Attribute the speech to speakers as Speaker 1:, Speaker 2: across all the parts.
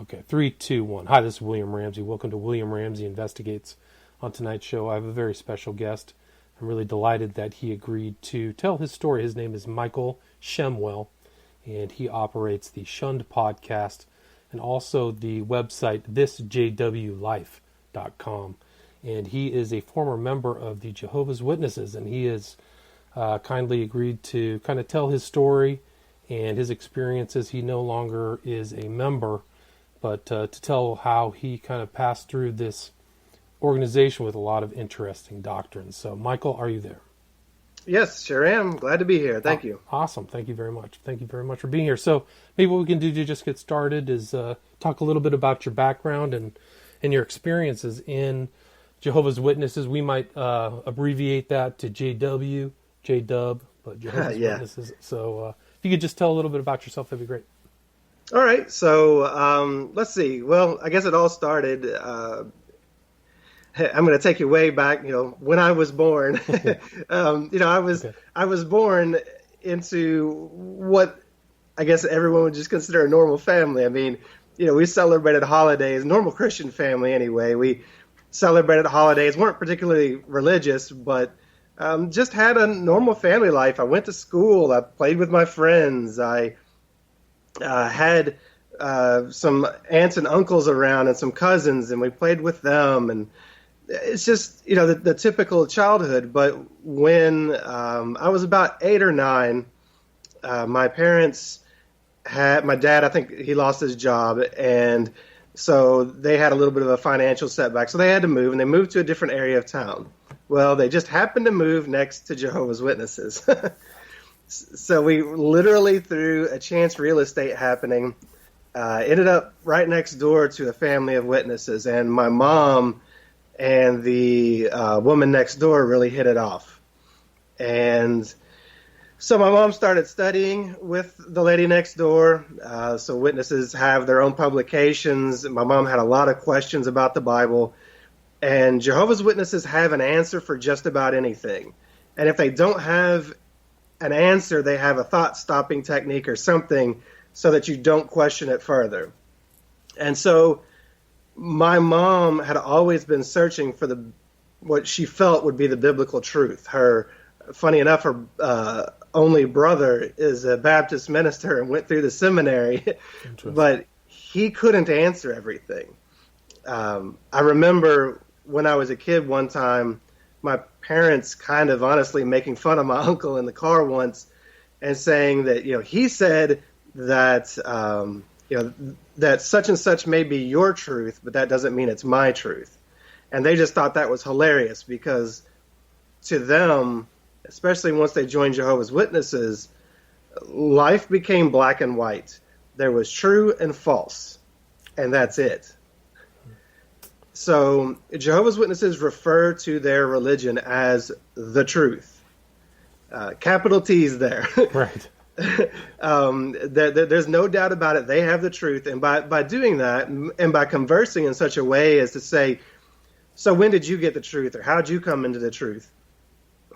Speaker 1: Okay, 3, 2, 1. Hi, this is William Ramsey. Welcome to William Ramsey Investigates. On tonight's show, I have a very special guest. I'm really delighted that he agreed to tell his story. His name is Michael Shemwell, and he operates the Shunned Podcast and also the website thisjwlife.com. And he is a former member of the Jehovah's Witnesses, and he has kindly agreed to kind of tell his story and his experiences. He no longer is a member, but to tell how he kind of passed through this organization with a lot of interesting doctrines. So, Michael, are you there?
Speaker 2: Yes, sure am. Glad to be here. Thank you.
Speaker 1: Awesome. Thank you very much. Thank you very much for being here. So, maybe what we can do to just get started is talk a little bit about your background and your experiences in Jehovah's Witnesses. We might abbreviate that to JW, JW, but Jehovah's Witnesses. So, if you could just tell a little bit about yourself, that'd be great.
Speaker 2: All right. So, let's see. Well, I guess it all started. I'm going to take you way back. When I was born. I was born into what I guess everyone would just consider a normal family. I mean, we celebrated holidays, normal Christian family anyway. We celebrated holidays, weren't particularly religious, but just had a normal family life. I went to school. I played with my friends. I had some aunts and uncles around and some cousins, and we played with them. And it's just, the typical childhood. But when I was about 8 or 9, my parents had, my dad, I think he lost his job, and so they had a little bit of a financial setback. So they had to move, and they moved to a different area of town. Well, they just happened to move next to Jehovah's Witnesses. So we literally, through a chance real estate happening, ended up right next door to a family of witnesses. And my mom and the woman next door really hit it off. And so my mom started studying with the lady next door. So witnesses have their own publications. My mom had a lot of questions about the Bible. And Jehovah's Witnesses have an answer for just about anything. And if they don't have an answer, they have a thought-stopping technique or something so that you don't question it further. And so my mom had always been searching for what she felt would be the biblical truth. Funny enough, her only brother is a Baptist minister and went through the seminary, but he couldn't answer everything. I remember when I was a kid one time, my parents kind of honestly making fun of my uncle in the car once and saying that, he said that, that such and such may be your truth, but that doesn't mean it's my truth. And they just thought that was hilarious because to them, especially once they joined Jehovah's Witnesses, life became black and white. There was true and false, and that's it. So Jehovah's Witnesses refer to their religion as the truth. Capital T's there.
Speaker 1: Right.
Speaker 2: There's no doubt about it. They have the truth. And by doing that and by conversing in such a way as to say, so when did you get the truth, or how did you come into the truth?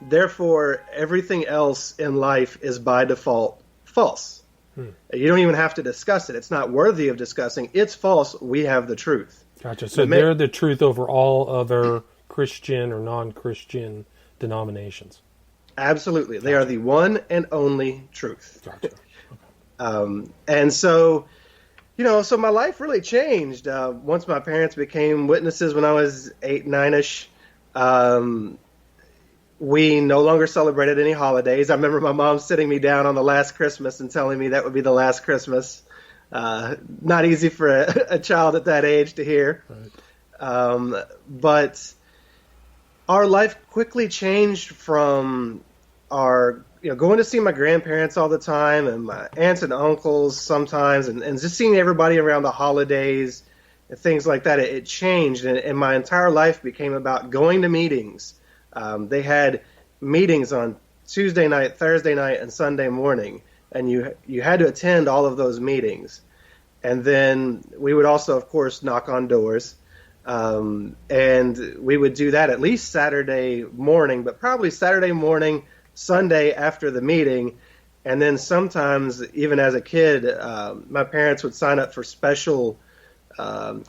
Speaker 2: Therefore, everything else in life is by default false. You don't even have to discuss it. It's not worthy of discussing. It's false. We have the truth.
Speaker 1: Gotcha. So they're the truth over all other Christian or non-Christian denominations. Absolutely.
Speaker 2: Gotcha. They are the one and only truth.
Speaker 1: Gotcha.
Speaker 2: Okay. And so, so my life really changed once my parents became witnesses when I was 8, 9-ish. We no longer celebrated any holidays. I remember my mom sitting me down on the last Christmas and telling me that would be the last Christmas. Not easy for a child at that age to hear. Right. But our life quickly changed from our, going to see my grandparents all the time and my aunts and uncles sometimes and just seeing everybody around the holidays and things like that. It changed, and my entire life became about going to meetings. They had meetings on Tuesday night, Thursday night, and Sunday morning, and you had to attend all of those meetings. And then we would also, of course, knock on doors, and we would do that at least Saturday morning, but probably Saturday morning, Sunday after the meeting, and then sometimes, even as a kid, my parents would sign up for special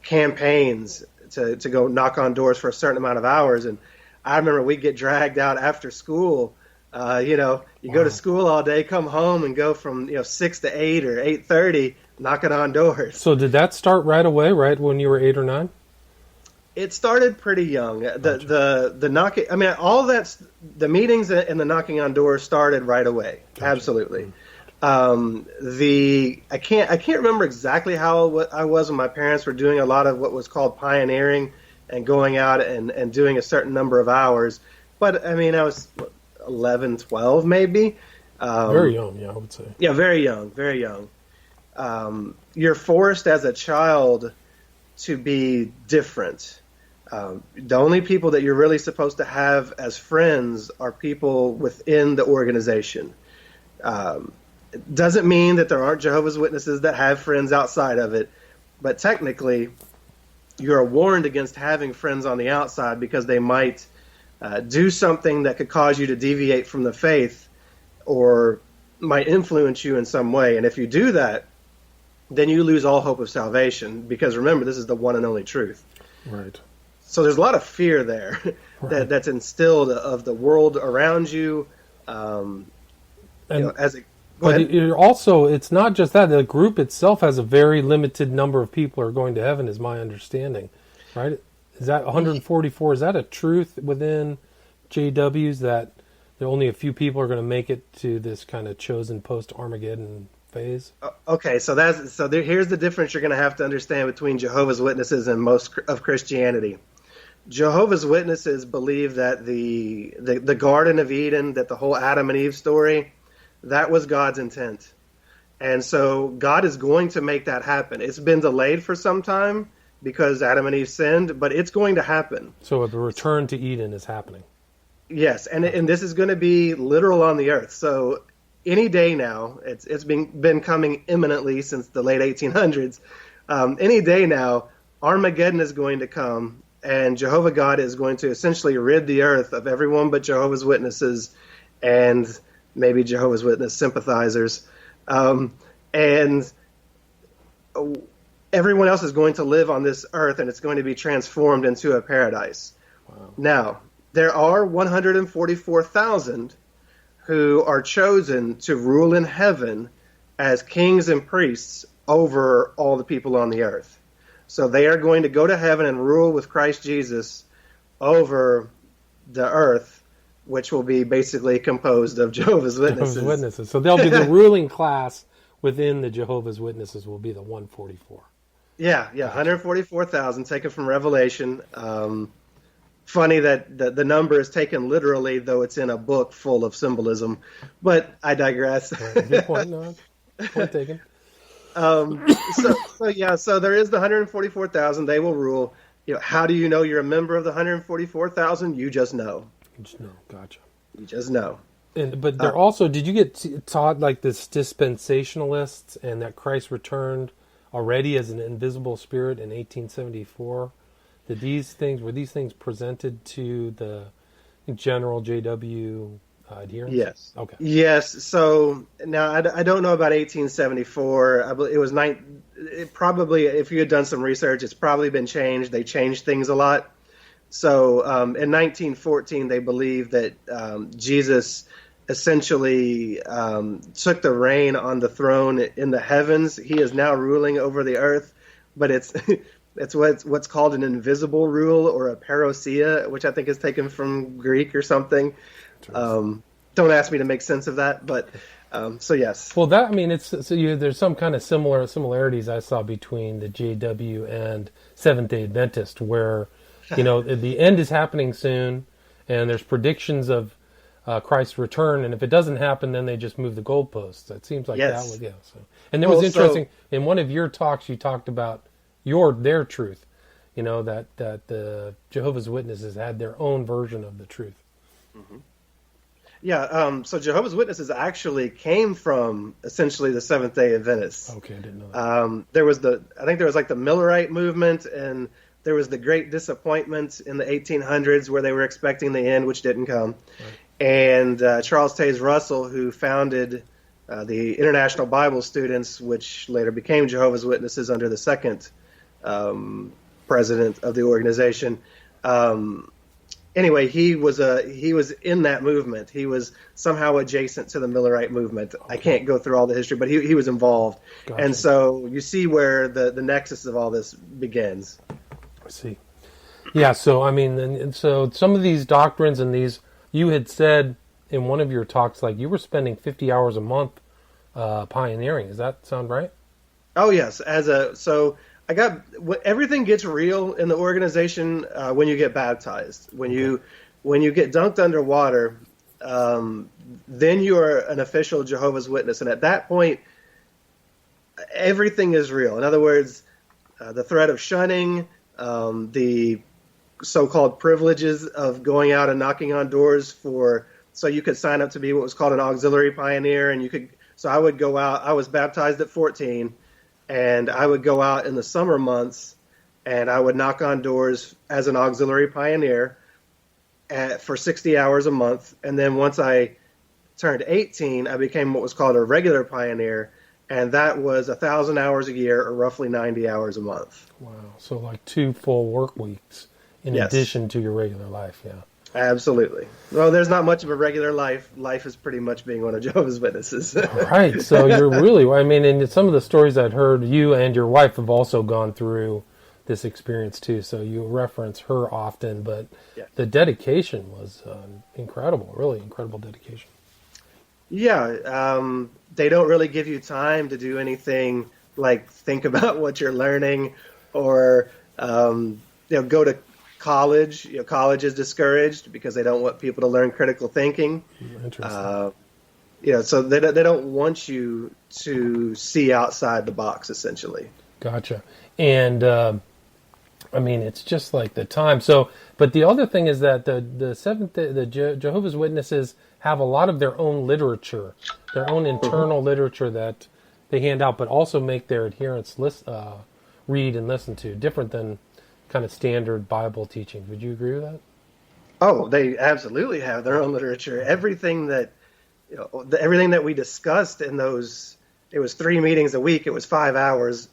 Speaker 2: campaigns to go knock on doors for a certain amount of hours. And I remember we'd get dragged out after school. You go to school all day, come home, and go from 6 to 8 or 8:30 knocking on doors.
Speaker 1: So did that start right away, right when you were 8 or 9?
Speaker 2: It started pretty young. The knocking. I mean, all that's the meetings and the knocking on doors started right away. Gotcha. Absolutely. I can't remember exactly how I was when my parents were doing a lot of what was called pioneering and going out and doing a certain number of hours. But I mean, I was 11, 12 maybe.
Speaker 1: Very young, yeah, I would say.
Speaker 2: Yeah, very young, very young. You're forced as a child to be different. The only people that you're really supposed to have as friends are people within the organization. It doesn't mean that there aren't Jehovah's Witnesses that have friends outside of it, but technically you're warned against having friends on the outside because they might do something that could cause you to deviate from the faith or might influence you in some way. And if you do that, then you lose all hope of salvation because remember, this is the one and only truth.
Speaker 1: Right.
Speaker 2: So there's a lot of fear there
Speaker 1: Right.
Speaker 2: that's instilled of the world around you.
Speaker 1: It's not just that. The group itself has a very limited number of people who are going to heaven, is my understanding. Right? Is that 144? Is that a truth within JWs that there only a few people are going to make it to this kind of chosen post-Armageddon phase?
Speaker 2: Okay, here's the difference you're going to have to understand between Jehovah's Witnesses and most of Christianity. Jehovah's Witnesses believe that the Garden of Eden, that the whole Adam and Eve story, that was God's intent. And so God is going to make that happen. It's been delayed for some time because Adam and Eve sinned, but it's going to happen.
Speaker 1: So the return to Eden is happening.
Speaker 2: Yes, and this is going to be literal on the earth. So any day now, it's been coming imminently since the late 1800s. Any day now, Armageddon is going to come, and Jehovah God is going to essentially rid the earth of everyone but Jehovah's Witnesses and maybe Jehovah's Witness sympathizers. And everyone else is going to live on this earth, and it's going to be transformed into a paradise.
Speaker 1: Wow.
Speaker 2: Now, there are 144,000 who are chosen to rule in heaven as kings and priests over all the people on the earth. So they are going to go to heaven and rule with Christ Jesus over the earth, which will be basically composed of Jehovah's Witnesses.
Speaker 1: Jehovah's Witnesses. So they'll be the ruling class within the Jehovah's Witnesses will be the 144.
Speaker 2: Yeah, 144,000 taken from Revelation. Funny that the number is taken literally, though it's in a book full of symbolism. But I digress.
Speaker 1: Good point. No, point taken.
Speaker 2: So there is the 144,000. They will rule. How do you know you're a member of the 144,000? You just know.
Speaker 1: You just know. Gotcha.
Speaker 2: You just know.
Speaker 1: But they're also, did you get taught like this dispensationalists and that Christ returned already as an invisible spirit in 1874? Were these things presented to the general JW adherents?
Speaker 2: Yes.
Speaker 1: Okay.
Speaker 2: Yes. So now I don't know about 1874. It was probably, if you had done some research, it's probably been changed. They changed things a lot. So in 1914, they believed that Jesus essentially took the reign on the throne in the heavens. He is now ruling over the earth, but it's what's called an invisible rule or a parousia, which I think is taken from Greek or something. Don't ask me to make sense of that, but so yes.
Speaker 1: Well, there's some kind of similarities I saw between the JW and Seventh-day Adventist, where the end is happening soon, and there's predictions of Christ's return, and if it doesn't happen, then they just move the goalposts. It seems like
Speaker 2: yes.
Speaker 1: that would, yeah. So. And it was interesting. In one of your talks, you talked about their truth. That the Jehovah's Witnesses had their own version of the truth.
Speaker 2: Mm-hmm. Yeah. So Jehovah's Witnesses actually came from essentially the Seventh-day Adventists.
Speaker 1: Okay, I didn't know that.
Speaker 2: There was the Millerite movement, and there was the Great Disappointment in the 1800s where they were expecting the end, which didn't come. Right. And Charles Taze Russell, who founded the International Bible Students, which later became Jehovah's Witnesses under the second president of the organization. Anyway, he was in that movement. He was somehow adjacent to the Millerite movement. Okay. I can't go through all the history, but he was involved. Gotcha. And so you see where the nexus of all this begins.
Speaker 1: I see. Yeah, so I mean, and so some of these doctrines and these, you had said in one of your talks, like you were spending 50 hours a month pioneering. Does that sound right?
Speaker 2: Oh, yes. Everything gets real in the organization when you get baptized. When you get dunked underwater, then you are an official Jehovah's Witness, and at that point, everything is real. In other words, the threat of shunning, the so-called privileges of going out and knocking on doors so you could sign up to be what was called an auxiliary pioneer, and so I would go out. I was baptized at 14. And I would go out in the summer months, and I would knock on doors as an auxiliary pioneer for 60 hours a month. And then once I turned 18, I became what was called a regular pioneer, and that was 1,000 hours a year, or roughly 90 hours a month.
Speaker 1: Wow. So like 2 full work weeks in addition to your regular life, yeah.
Speaker 2: Absolutely. Well, there's not much of a regular life. Life is pretty much being one of Jehovah's Witnesses.
Speaker 1: Right. So you're really, I mean, in some of the stories I'd heard, you and your wife have also gone through this experience too. So you reference her often, but the dedication was incredible, really incredible dedication.
Speaker 2: Yeah. They don't really give you time to do anything like think about what you're learning or, go to college. College is discouraged because they don't want people to learn critical thinking.
Speaker 1: Interesting.
Speaker 2: So they don't want you to see outside the box, essentially.
Speaker 1: Gotcha. And I mean, it's just like the time. So, but the other thing is that the Jehovah's Witnesses have a lot of their own literature, their own internal literature that they hand out, but also make their adherents read and listen to, different than kind of standard Bible teachings. Would you agree with that?
Speaker 2: Oh, they absolutely have their own literature. Everything that we discussed in those, it was 3 meetings a week. It was 5 hours.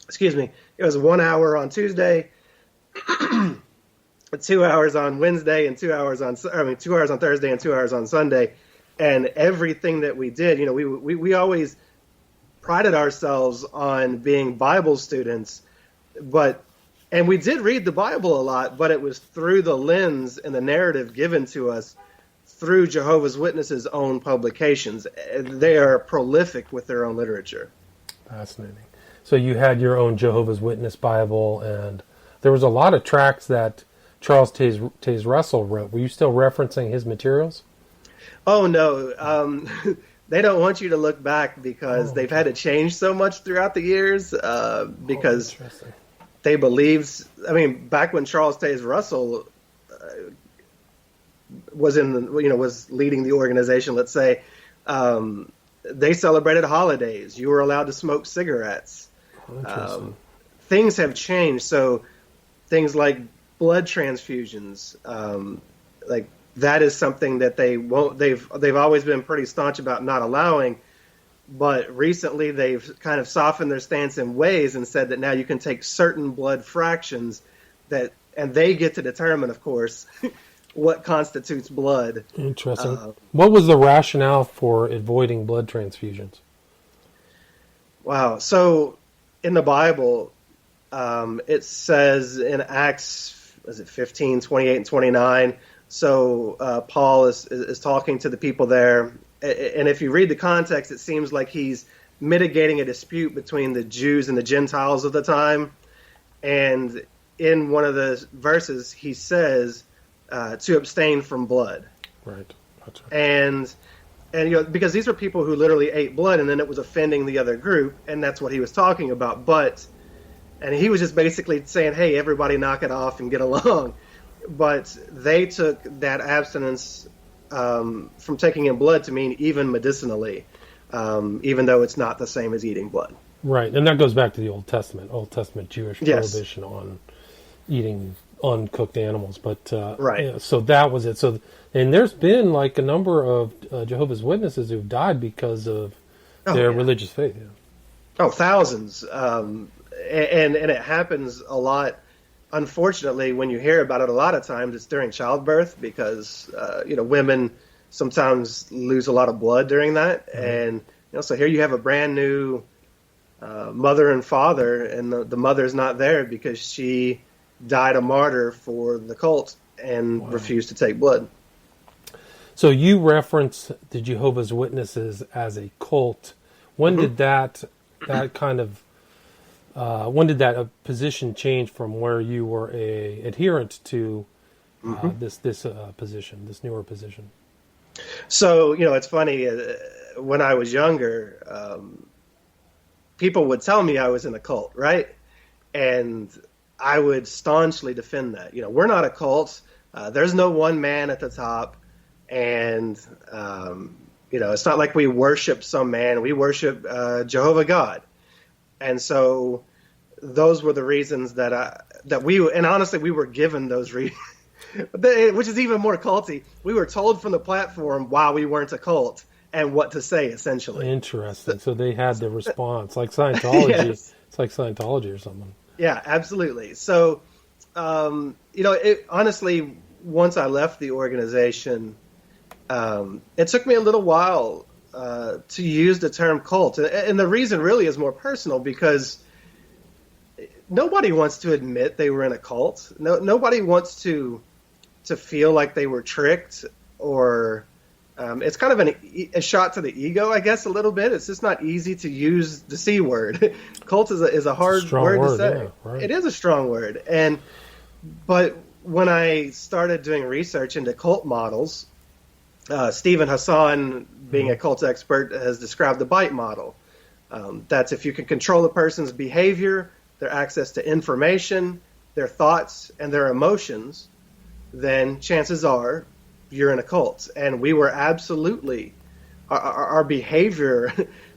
Speaker 2: Excuse me. It was 1 hour on Tuesday, 2 hours on Wednesday, and 2 hours on 2 hours on Thursday and 2 hours on Sunday. And everything that we did, we always prided ourselves on being Bible students. And we did read the Bible a lot, but it was through the lens and the narrative given to us through Jehovah's Witnesses' own publications. They are prolific with their own literature.
Speaker 1: Fascinating. So you had your own Jehovah's Witness Bible, and there was a lot of tracts that Charles Taze Russell wrote. Were you still referencing his materials?
Speaker 2: Oh, no. They don't want you to look back because they've had to change so much throughout the years because they believed, back when Charles Taze Russell was was leading the organization, let's say, they celebrated holidays. You were allowed to smoke cigarettes. Things have changed. So things like blood transfusions, like that is something that they won't. They've always been pretty staunch about not allowing, but recently they've kind of softened their stance in ways and said that now you can take certain blood fractions and they get to determine, of course, what constitutes blood.
Speaker 1: Interesting. What was the rationale for avoiding blood transfusions?
Speaker 2: Wow. So in the Bible, it says in Acts, 15, 28, and 29. So Paul is talking to the people there. And if you read the context, it seems like he's mitigating a dispute between the Jews and the Gentiles of the time. And in one of the verses, he says to abstain from blood.
Speaker 1: Right. That's right.
Speaker 2: And because these were people who literally ate blood, and then it was offending the other group, and that's what he was talking about. And he was just basically saying, hey, everybody knock it off and get along. But they took that abstinence from taking in blood to mean even medicinally, even though it's not the same as eating blood.
Speaker 1: Right, and that goes back to the Old Testament Jewish prohibition on eating uncooked animals. But
Speaker 2: right,
Speaker 1: so that was it. So, and there's been like a number of Jehovah's Witnesses who've died because of their religious faith. Yeah.
Speaker 2: Oh, thousands. and it happens a lot. Unfortunately, when you hear about it, a lot of times it's during childbirth because women sometimes lose a lot of blood during that, and so here you have a brand new mother and father, and the mother's not there because she died a martyr for the cult and refused to take blood.
Speaker 1: So you reference the Jehovah's Witnesses as a cult. When did that kind of when did that position change from where you were a adherent to this position, this newer position?
Speaker 2: So it's funny. When I was younger, people would tell me I was in a cult, right? And I would staunchly defend that. We're not a cult. There's no one man at the top, and it's not like we worship some man. We worship Jehovah God. And so those were the reasons that we, and honestly, we were given those reasons, which is even more culty. We were told from the platform why we weren't a cult and what to say, essentially.
Speaker 1: Interesting. So they had the response, like Scientology. Yes. It's like Scientology or something.
Speaker 2: Yeah, absolutely. So, honestly, once I left the organization, it took me a little while to use the term cult. And the reason really is more personal because nobody wants to admit they were in a cult. Nobody wants to feel like they were tricked, or it's kind of a shot to the ego, I guess, a little bit. It's just not easy to use the C word. Cult is a hard word to say. Yeah, right. It is a strong word. But when I started doing research into cult models, Stephen Hassan, being a cult expert, has described the bite model. That's if you can control a person's behavior, their access to information, their thoughts, and their emotions, then chances are you're in a cult. And we were absolutely, our behavior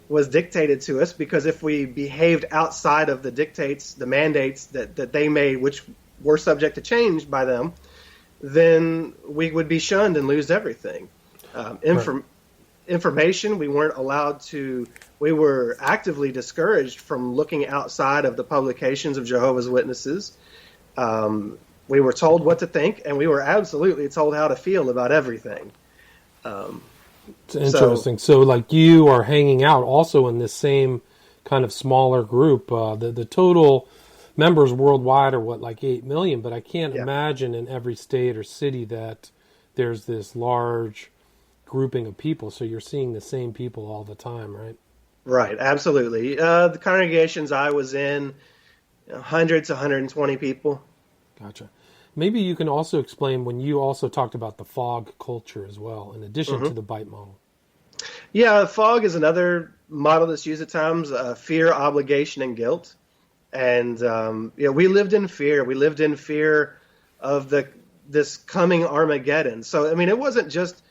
Speaker 2: was dictated to us, because if we behaved outside of the dictates, the mandates that they made, which were subject to change by them, then we would be shunned and lose everything. Information, we weren't allowed to, we were actively discouraged from looking outside of the publications of Jehovah's Witnesses. We were told what to think, and we were absolutely told how to feel about everything.
Speaker 1: It's interesting. So like you are hanging out also in this same kind of smaller group. The total members worldwide are like 8 million, but I can't imagine in every state or city that there's this large grouping of people. So you're seeing the same people all the time, right?
Speaker 2: Right, absolutely. The congregations I was in, 100 to 120 people.
Speaker 1: Gotcha. Maybe you can also explain when you also talked about the fog culture as well, in addition to the bite model.
Speaker 2: Yeah, fog is another model that's used at times, fear, obligation, and guilt. And we lived in fear. We lived in fear of this coming Armageddon. So, I mean, it wasn't just,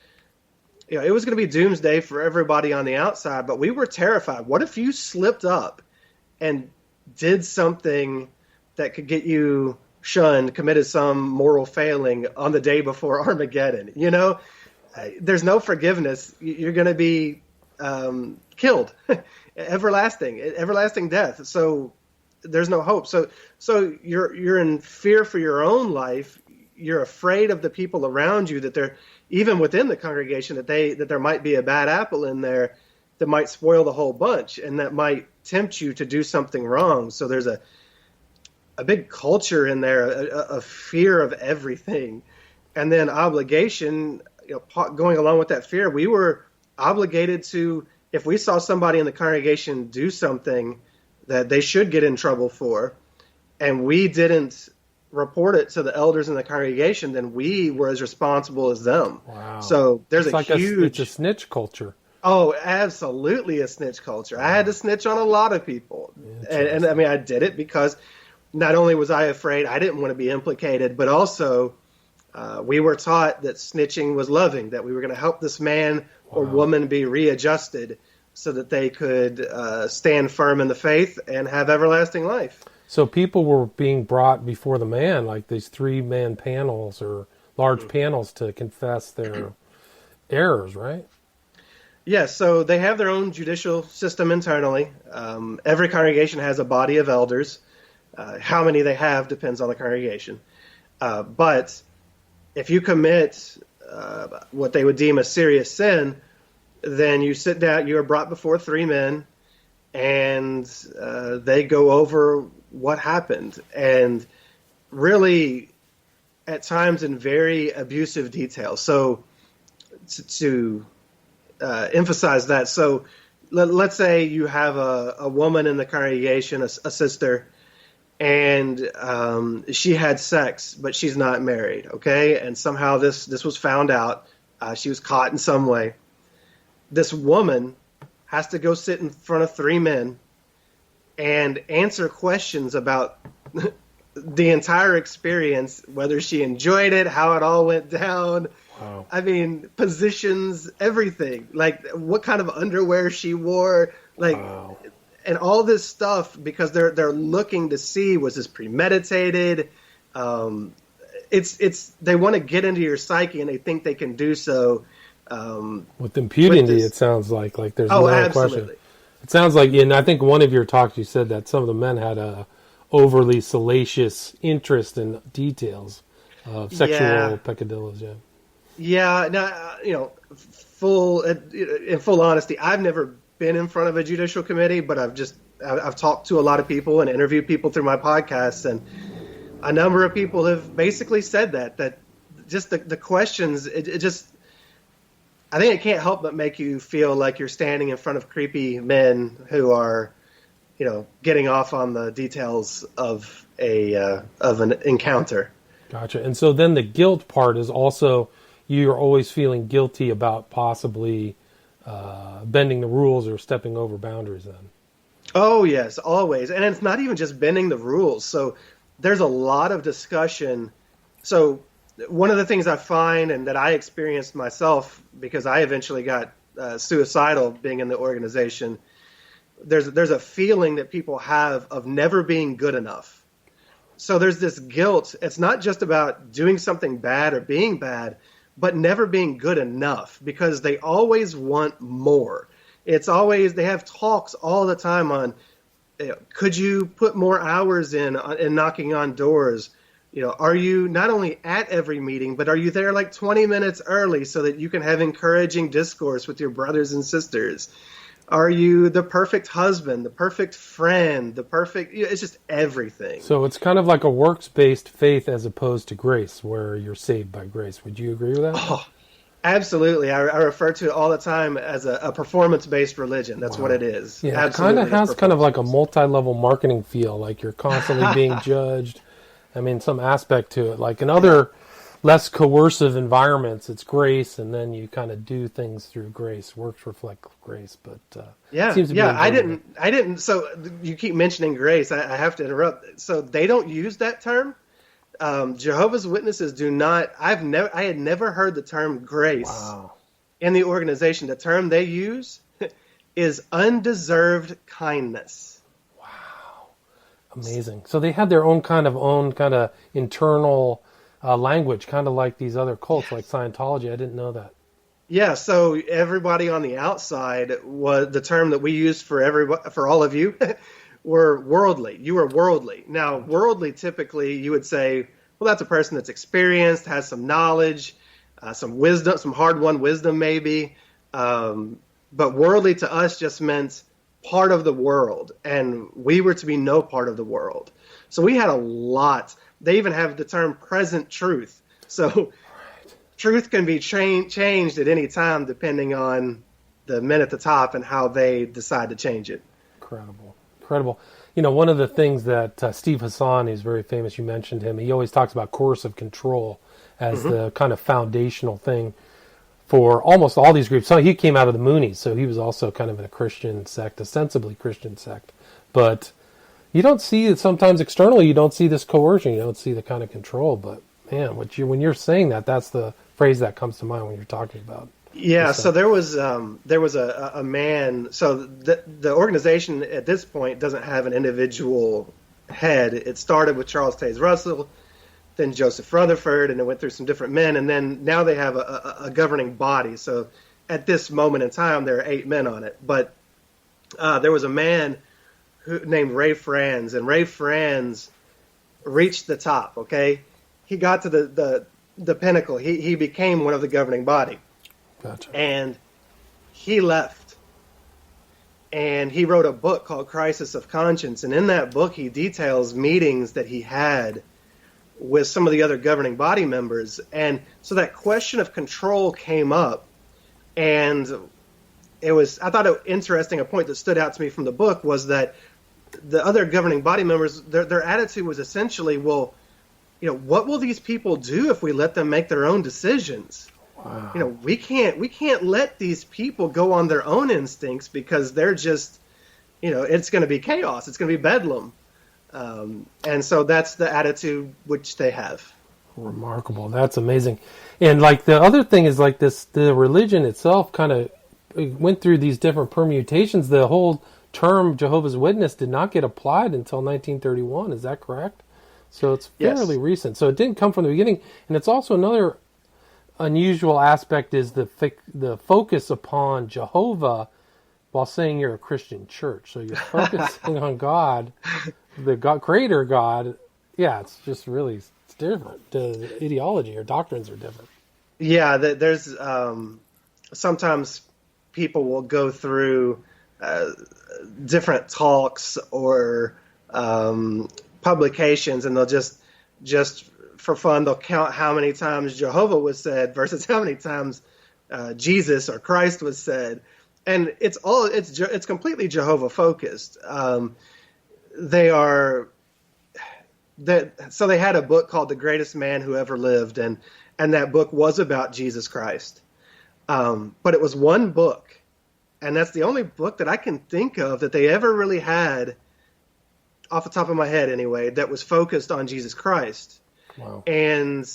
Speaker 2: it was going to be doomsday for everybody on the outside, but we were terrified. What if you slipped up and did something that could get you shunned, committed some moral failing on the day before Armageddon? There's no forgiveness. You're going to be killed, everlasting death. So there's no hope. So you're in fear for your own life. You're afraid of the people around you, that they're, even within the congregation, that there might be a bad apple in there that might spoil the whole bunch, and that might tempt you to do something wrong. So there's a big culture in there, a fear of everything. And then obligation, going along with that fear, we were obligated to, if we saw somebody in the congregation do something that they should get in trouble for, and we didn't report it to the elders in the congregation, then we were as responsible as them.
Speaker 1: Wow.
Speaker 2: So there's
Speaker 1: it's it's a snitch culture.
Speaker 2: Oh, absolutely a snitch culture. I had to snitch on a lot of people. And I mean, I did it because not only was I afraid, I didn't want to be implicated, but also we were taught that snitching was loving, that we were going to help this man or woman be readjusted so that they could stand firm in the faith and have everlasting life.
Speaker 1: So people were being brought before the man, like these 3-man panels or large panels, to confess their errors, right?
Speaker 2: Yeah, so they have their own judicial system internally. Every congregation has a body of elders. How many they have depends on the congregation. But if you commit what they would deem a serious sin, then you sit down, you are brought before three men, and they go over what happened. And really, at times in very abusive detail. So to emphasize that, so let's say you have a woman in the congregation, a sister, and she had sex, but she's not married, okay? And somehow this was found out. She was caught in some way. This woman has to go sit in front of three men and answer questions about the entire experience, whether she enjoyed it, how it all went down.
Speaker 1: Wow.
Speaker 2: I mean, positions, everything. Like what kind of underwear she wore, like,
Speaker 1: Wow.
Speaker 2: and all this stuff, because they're looking to see, was this premeditated? It's they want to get into your psyche, and they think they can do so.
Speaker 1: With impunity, it sounds like there's no
Speaker 2: absolutely.
Speaker 1: question. It sounds like, and I think one of your talks you said that some of the men had a overly salacious interest in details of sexual peccadillos. Yeah.
Speaker 2: Yeah. Now, in full honesty, I've never been in front of a judicial committee, but I've talked to a lot of people and interviewed people through my podcasts, and a number of people have basically said that just the questions, it just, I think it can't help but make you feel like you're standing in front of creepy men who are, getting off on the details of an encounter.
Speaker 1: Gotcha. And so then the guilt part is also, you're always feeling guilty about possibly bending the rules or stepping over boundaries then.
Speaker 2: Oh, yes, always. And it's not even just bending the rules. So there's a lot of discussion. So one of the things I find, and that I experienced myself because I eventually got suicidal being in the organization, there's a feeling that people have of never being good enough. So there's this guilt. It's not just about doing something bad or being bad, but never being good enough, because they always want more. It's always, they have talks all the time on, could you put more hours in knocking on doors? Are you not only at every meeting, but are you there like 20 minutes early so that you can have encouraging discourse with your brothers and sisters? Are you the perfect husband, the perfect friend, it's just everything.
Speaker 1: So it's kind of like a works-based faith as opposed to grace, where you're saved by grace. Would you agree with that?
Speaker 2: Oh, absolutely. I refer to it all the time as a performance-based religion. That's what it is.
Speaker 1: Yeah,
Speaker 2: absolutely.
Speaker 1: It kind of has kind of like a multi-level marketing feel, like you're constantly being judged. I mean, some aspect to it. Like in other less coercive environments, it's grace, and then you kind of do things through grace. Works reflect grace, but it seems to be
Speaker 2: I didn't. So you keep mentioning grace. I have to interrupt. So they don't use that term. Jehovah's Witnesses do not. I had never heard the term grace in the organization. The term they use is undeserved kindness.
Speaker 1: Wow, amazing. So they had their own kind of internal language, kind of like these other cults, like Scientology. I didn't know that.
Speaker 2: Yeah, so everybody on the outside, was the term that we used for all of you were worldly. You were worldly. Now, worldly, typically, you would say, well, that's a person that's experienced, has some knowledge, some wisdom, some hard-won wisdom maybe. But worldly to us just meant part of the world, and we were to be no part of the world. So we had a lot. They even have the term present truth. So truth can be changed at any time depending on the men at the top and how they decide to change it.
Speaker 1: Incredible. One of the things that Steve Hassan, who's very famous, you mentioned him, he always talks about coercive control as the kind of foundational thing for almost all these groups. So he came out of the Moonies, so he was also kind of in a Christian sect, ostensibly Christian sect. But you don't see it sometimes externally. You don't see this coercion. You don't see the kind of control. But man, when you're saying that, that's the phrase that comes to mind when you're talking about.
Speaker 2: Yeah. So there was a man. So the organization at this point doesn't have an individual head. It started with Charles Taze Russell, then Joseph Rutherford, and it went through some different men, and then now they have a governing body. So at this moment in time, there are 8 men on it. But there was a man named Ray Franz, and Ray Franz reached the top, okay? He got to the pinnacle. He became one of the governing body.
Speaker 1: Gotcha.
Speaker 2: And he left. And he wrote a book called Crisis of Conscience. And in that book, he details meetings that he had with some of the other governing body members. And so that question of control came up. And I thought it interesting, a point that stood out to me from the book was that the other governing body members, their attitude was essentially, well, what will these people do if we let them make their own decisions? Wow. We can't let these people go on their own instincts because they're just, it's going to be chaos. It's going to be bedlam. And so that's the attitude which they have.
Speaker 1: Remarkable. That's amazing. And like the other thing is like this, the religion itself kind of went through these different permutations. The whole term Jehovah's Witness did not get applied until 1931. Is that correct? So it's fairly recent. So it didn't come from the beginning. And it's also another unusual aspect is the focus upon Jehovah while saying you're a Christian church. So you're focusing on God, the God, creator God. Yeah, it's just really it's different. The ideology or doctrines are different.
Speaker 2: Yeah, there's sometimes people will go through different talks or publications, and they'll just for fun, they'll count how many times Jehovah was said versus how many times Jesus or Christ was said, and it's completely Jehovah focused. So they had a book called The Greatest Man Who Ever Lived, and that book was about Jesus Christ, but it was one book. And that's the only book that I can think of that they ever really had, off the top of my head anyway, that was focused on Jesus Christ.
Speaker 1: Wow.
Speaker 2: And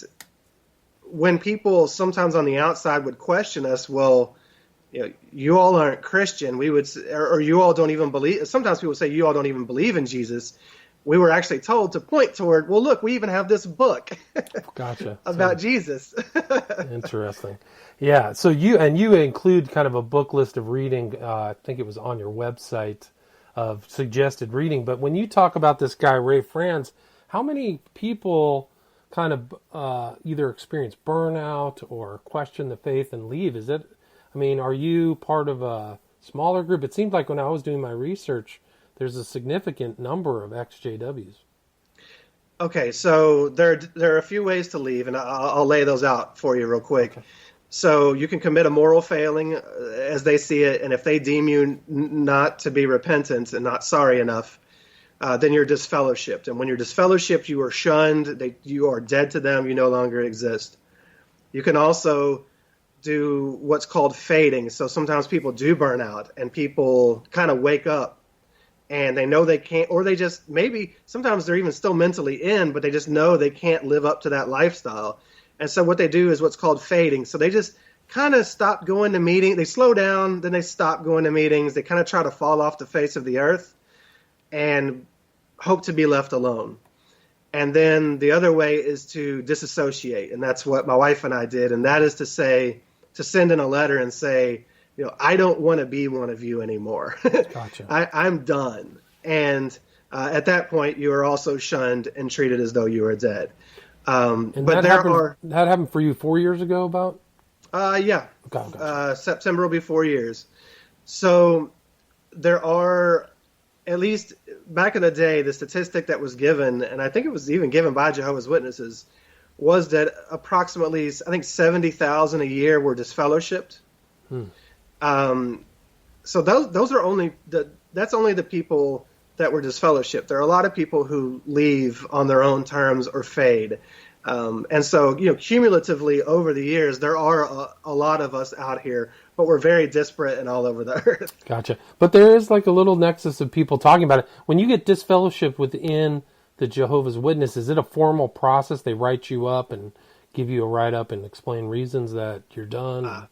Speaker 2: when people sometimes on the outside would question us, well, you all aren't Christian, we would, or you all don't even believe, sometimes people say you all don't even believe in Jesus. We were actually told to point toward, well, look, we even have this book
Speaker 1: Gotcha.
Speaker 2: about Jesus.
Speaker 1: Interesting. Yeah, so you include kind of a book list of reading, I think it was on your website, of suggested reading. But when you talk about this guy, Ray Franz, how many people kind of either experience burnout or question the faith and leave? Are you part of a smaller group? It seemed like when I was doing my research, there's a significant number of ex-JWs.
Speaker 2: Okay, so there are a few ways to leave, and I'll lay those out for you real quick. Okay. So you can commit a moral failing as they see it, and if they deem you not to be repentant and not sorry enough, then you're disfellowshipped. And when you're disfellowshipped, you are shunned. You are dead to them. You no longer exist. You can also do what's called fading. So sometimes people do burn out, and people kind of wake up, and they know they can't, or they just maybe sometimes they're even still mentally in, but they just know they can't live up to that lifestyle. And so what they do is what's called fading. So they just kind of stop going to meetings. They slow down, then they stop going to meetings. They kind of try to fall off the face of the earth and hope to be left alone. And then the other way is to disassociate. And that's what my wife and I did. And that is to send in a letter and say, I don't want to be one of you anymore.
Speaker 1: Gotcha.
Speaker 2: I'm done. And at that point, you are also shunned and treated as though you are dead.
Speaker 1: But that happened for you 4 years ago, about?
Speaker 2: Yeah.
Speaker 1: Okay.
Speaker 2: September will be 4 years. So there are, at least back in the day, the statistic that was given, and I think it was even given by Jehovah's Witnesses, was that approximately, I think 70,000 a year were disfellowshipped. So those are that's only the people that were disfellowshipped. There are a lot of people who leave on their own terms or fade. And so, cumulatively over the years, there are a lot of us out here, but we're very disparate and all over the earth.
Speaker 1: Gotcha. But there is like a little nexus of people talking about it. When you get disfellowship within the Jehovah's Witnesses, is it a formal process? They write you up and give you a write-up and explain reasons that you're done?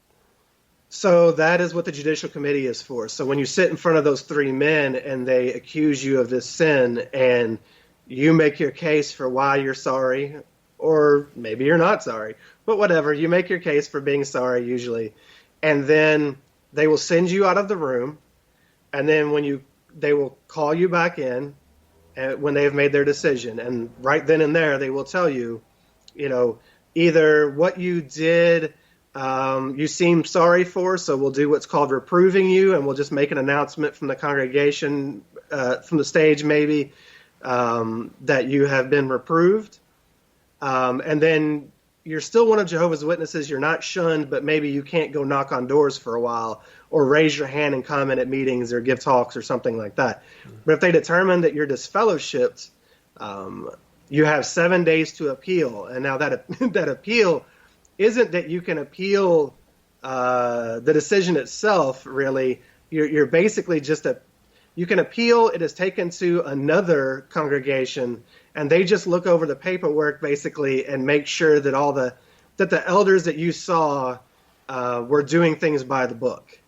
Speaker 2: So that is what the judicial committee is for. So when you sit in front of those 3 men and they accuse you of this sin and you make your case for why you're sorry, or maybe you're not sorry, but whatever, you make your case for being sorry usually. and then they will send you out of the room, and then they will call you back in when they have made their decision, and right then and there they will tell you, either what you did you seem sorry for, so we'll do what's called reproving you, and we'll just make an announcement from the congregation, from the stage maybe, that you have been reproved. And then you're still one of Jehovah's Witnesses. You're not shunned, but maybe you can't go knock on doors for a while or raise your hand and comment at meetings or give talks or something like that. But if they determine that you're disfellowshipped, you have 7 days to appeal. And now that appeal isn't that you can appeal the decision itself, really. You're basically you can appeal. It is taken to another congregation, and they just look over the paperwork basically and make sure that that the elders that you saw were doing things by the book.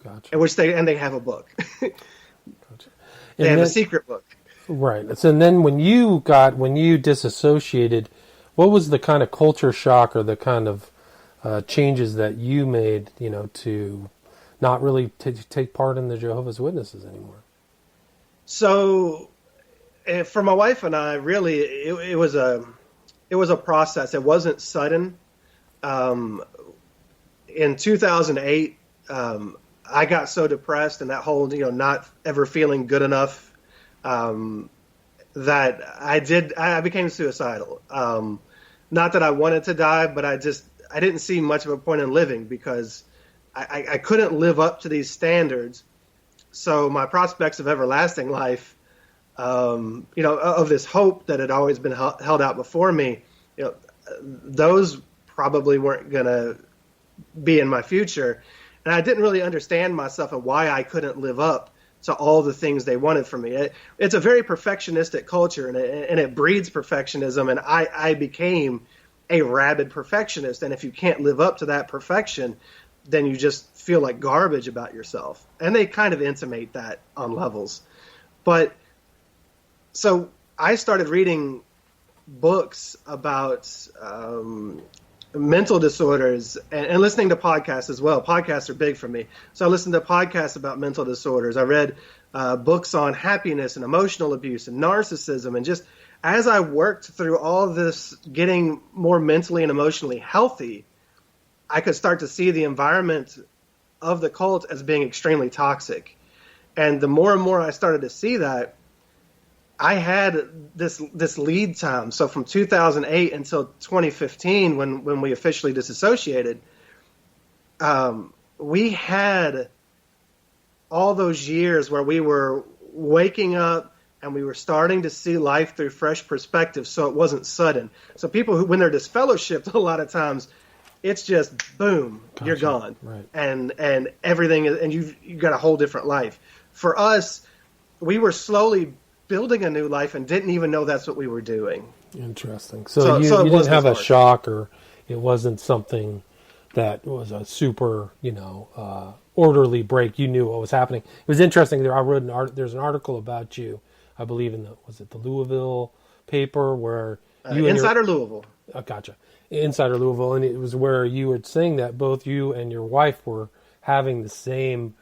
Speaker 1: Gotcha.
Speaker 2: And they have a book.
Speaker 1: Gotcha.
Speaker 2: They have a secret book.
Speaker 1: Right. So then when you disassociated, what was the kind of culture shock or the kind of changes that you made, to not really take part in the Jehovah's Witnesses anymore?
Speaker 2: So for my wife and I, really, it was a process. It wasn't sudden. In 2008, I got so depressed, and that whole, not ever feeling good enough, that I became suicidal. Not that I wanted to die, but I didn't see much of a point in living because I couldn't live up to these standards. So my prospects of everlasting life, of this hope that had always been held out before me, those probably weren't going to be in my future. And I didn't really understand myself and why I couldn't live up to all the things they wanted from me. It's a very perfectionistic culture, and it breeds perfectionism. And I became a rabid perfectionist. And if you can't live up to that perfection, then you just feel like garbage about yourself. And they kind of intimate that on levels. But so I started reading books about mental disorders and listening to podcasts as well. Podcasts are big for me. So I listened to podcasts about mental disorders. I read books on happiness and emotional abuse and narcissism. And just as I worked through all this, getting more mentally and emotionally healthy, I could start to see the environment of the cult as being extremely toxic. And the more and more I started to see that, I had this lead time. So from 2008 until 2015, when we officially disassociated, we had all those years where we were waking up and we were starting to see life through fresh perspectives. So it wasn't sudden. So people when they're disfellowshipped, a lot of times it's just boom, gotcha. You're gone,
Speaker 1: right.
Speaker 2: and everything, and you've got a whole different life. For us, we were slowly building a new life and didn't even know that's what we were doing.
Speaker 1: Interesting. So you didn't have a shock, or it wasn't something that was a super, orderly break. You knew what was happening. It was interesting. I wrote there's an article about you, I believe was it the Louisville paper, where you
Speaker 2: Insider Louisville.
Speaker 1: Oh, gotcha. Insider Louisville, and it was where you were saying that both you and your wife were having the same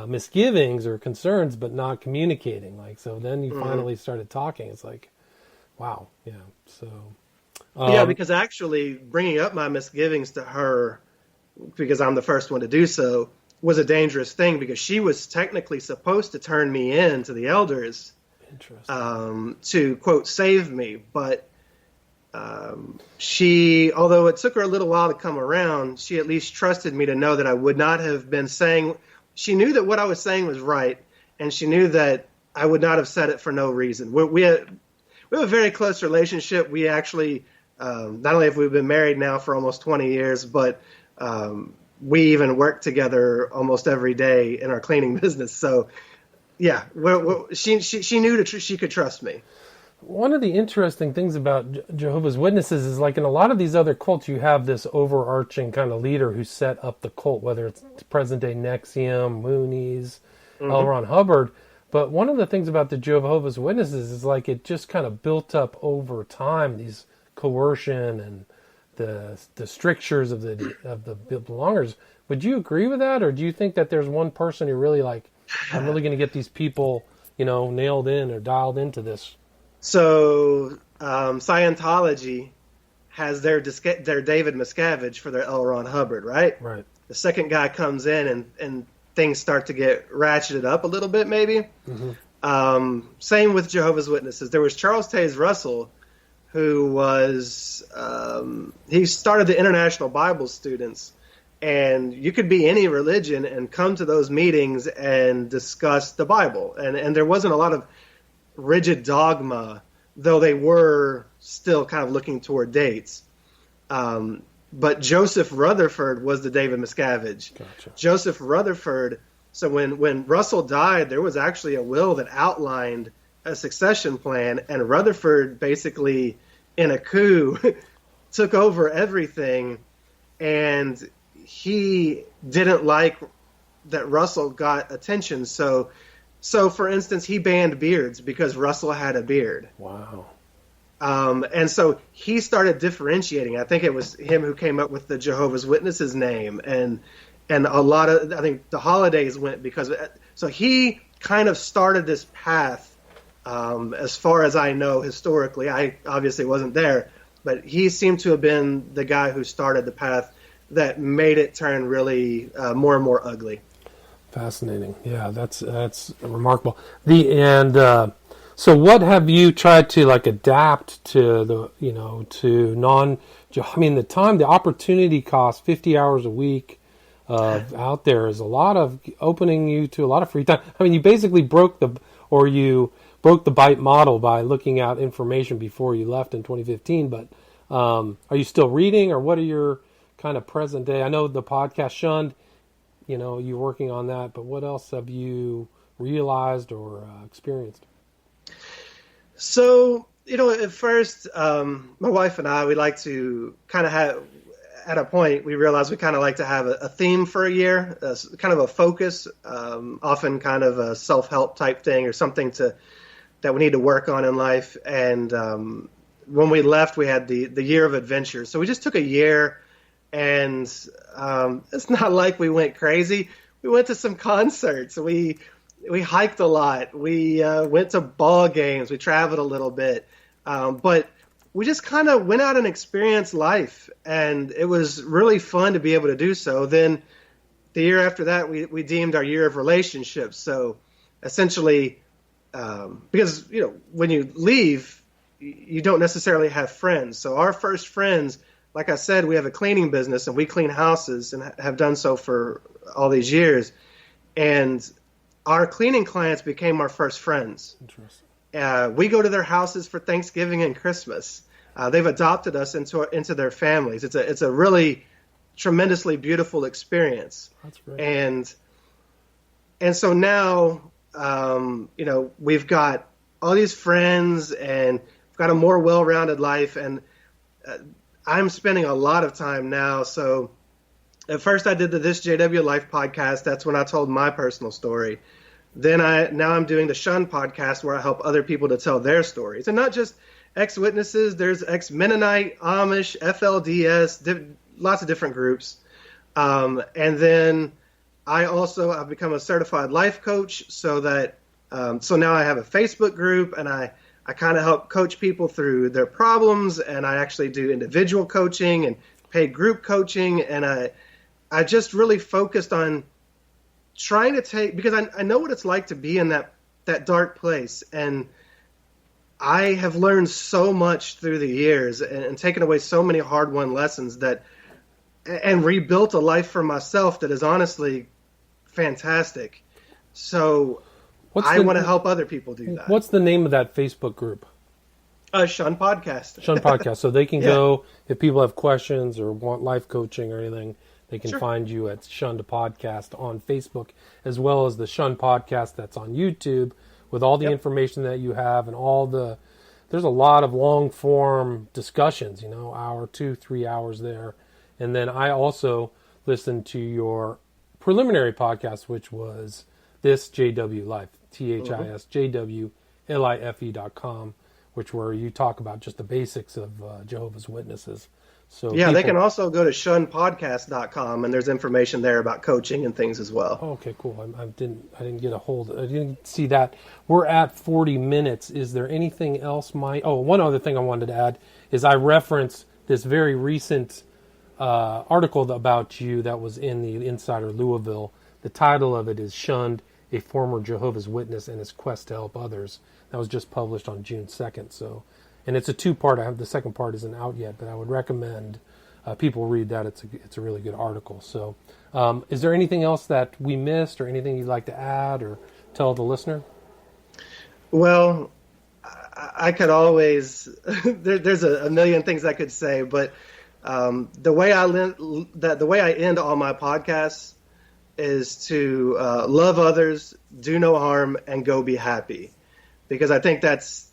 Speaker 1: misgivings or concerns, but not communicating. So then you finally started talking. It's like, wow, yeah. So
Speaker 2: because actually bringing up my misgivings to her, because I'm the first one to do so, was a dangerous thing, because she was technically supposed to turn me in to the elders, to quote save me, but she, although it took her a little while to come around, she at least trusted me to know that I would not have been saying. She knew that what I was saying was right, and she knew that I would not have said it for no reason. We have a very close relationship. We actually, not only have we been married now for almost 20 years, but we even work together almost every day in our cleaning business. So, yeah, she knew that she could trust me.
Speaker 1: One of the interesting things about Jehovah's Witnesses is, like in a lot of these other cults, you have this overarching kind of leader who set up the cult, whether it's present-day Nexium, Moonies, L. Ron Hubbard. But one of the things about the Jehovah's Witnesses is, like, it just kind of built up over time, these coercion and the strictures of the belongers. Would you agree with that, or do you think that there's one person who really like, I'm really going to get these people, nailed in or dialed into this?
Speaker 2: So Scientology has their David Miscavige for their L. Ron Hubbard, right?
Speaker 1: Right.
Speaker 2: The second guy comes in and things start to get ratcheted up a little bit, maybe. Mm-hmm. Same with Jehovah's Witnesses. There was Charles Taze Russell, who was he started the International Bible Students, and you could be any religion and come to those meetings and discuss the Bible, and there wasn't a lot of rigid dogma, though they were still kind of looking toward dates. But Joseph Rutherford was the David Miscavige.
Speaker 1: Gotcha.
Speaker 2: Joseph Rutherford, so when Russell died, there was actually a will that outlined a succession plan, and Rutherford basically, in a coup, took over everything, and he didn't like that Russell got attention. So for instance, he banned beards because Russell had a beard.
Speaker 1: Wow.
Speaker 2: And so he started differentiating. I think it was him who came up with the Jehovah's Witnesses name, and a lot of, I think the holidays went because of it. So he kind of started this path, as far as I know historically. I obviously wasn't there, but he seemed to have been the guy who started the path that made it turn really more and more ugly.
Speaker 1: Fascinating. Yeah, that's remarkable. So what have you tried to like adapt to the opportunity cost, 50 hours a week out there is a lot of opening you to a lot of free time. I mean, you basically broke the bite model by looking at information before you left in 2015, but are you still reading, or what are your kind of present day? I know the podcast Shunned, you're working on that, but what else have you realized or experienced?
Speaker 2: So, at first, my wife and I, we like to kind of have, at a point, we realized we kind of like to have a theme for a year, kind of a focus, often kind of a self-help type thing or something that we need to work on in life. And when we left, we had the year of adventure. So we just took a year, and it's not like we went crazy. We went to some concerts. We hiked a lot. We went to ball games. We traveled a little bit. But we just kind of went out and experienced life. And it was really fun to be able to do so. Then the year after that, we deemed our year of relationships. So essentially, because, when you leave, you don't necessarily have friends. So our first friends, like I said, we have a cleaning business and we clean houses and have done so for all these years. And our cleaning clients became our first friends.
Speaker 1: Interesting.
Speaker 2: We go to their houses for Thanksgiving and Christmas. They've adopted us into their families. It's a really tremendously beautiful experience.
Speaker 1: That's great.
Speaker 2: And so now, we've got all these friends and we've got a more well-rounded life. And I'm spending a lot of time now. So at first I did the This JW Life podcast. That's when I told my personal story. Then now I'm doing the Shunned Podcast, where I help other people to tell their stories. And not just ex-witnesses. There's ex-Mennonite, Amish, FLDS, lots of different groups. And then I've become a certified life coach, so now I have a Facebook group, and I kind of help coach people through their problems, and I actually do individual coaching and paid group coaching, and I just really focused on trying to take, because I know what it's like to be in that dark place, and I have learned so much through the years and taken away so many hard-won lessons and rebuilt a life for myself that is honestly fantastic. So I want to help other people do that.
Speaker 1: What's the name of that Facebook group?
Speaker 2: Shunned Podcast.
Speaker 1: Shunned Podcast. So they can go, if people have questions or want life coaching or anything, they can find you at Shunned Podcast on Facebook, as well as the Shunned Podcast that's on YouTube, with all the information that you have and there's a lot of long form discussions, hour, 2-3 hours there. And then I also listened to your preliminary podcast, which was This JW Life, THISJWLIFE.com, where you talk about just the basics of Jehovah's Witnesses. So
Speaker 2: yeah, they can also go to shunnedpodcast.com, and there's information there about coaching and things as well.
Speaker 1: Oh, okay, cool. I didn't get a hold. I didn't see that. We're at 40 minutes. Is there anything else? One other thing I wanted to add is I referenced this very recent article about you that was in the Insider Louisville. The title of it is "Shunned: A Former Jehovah's Witness and His Quest to Help Others." That was just published on June 2nd. So, and it's a two-part. The second part isn't out yet, but I would recommend people read that. It's a really good article. So, is there anything else that we missed, or anything you'd like to add or tell the listener?
Speaker 2: Well, I could always there's a million things I could say, but the way I end all my podcasts is to love others, do no harm, and go be happy, because I think that's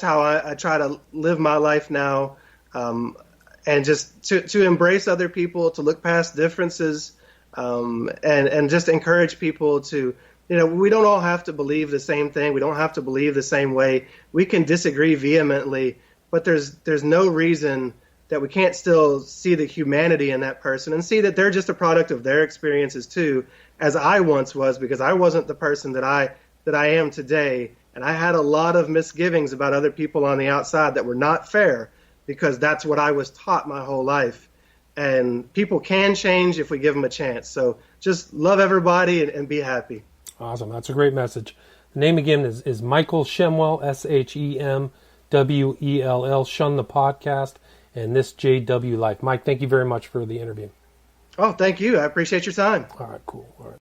Speaker 2: how I try to live my life now, and just to embrace other people, to look past differences, and just encourage people to. We don't all have to believe the same thing. We don't have to believe the same way. We can disagree vehemently, but there's no reason that we can't still see the humanity in that person and see that they're just a product of their experiences too, as I once was, because I wasn't the person that I am today. And I had a lot of misgivings about other people on the outside that were not fair, because that's what I was taught my whole life. And people can change if we give them a chance. So just love everybody and be happy.
Speaker 1: Awesome. That's a great message. The name again is Michael Shemwell, Shemwell, Shunned the Podcast, and this JW Life. Mike, thank you very much for the interview.
Speaker 2: Oh, thank you. I appreciate your time.
Speaker 1: All right, cool. All right.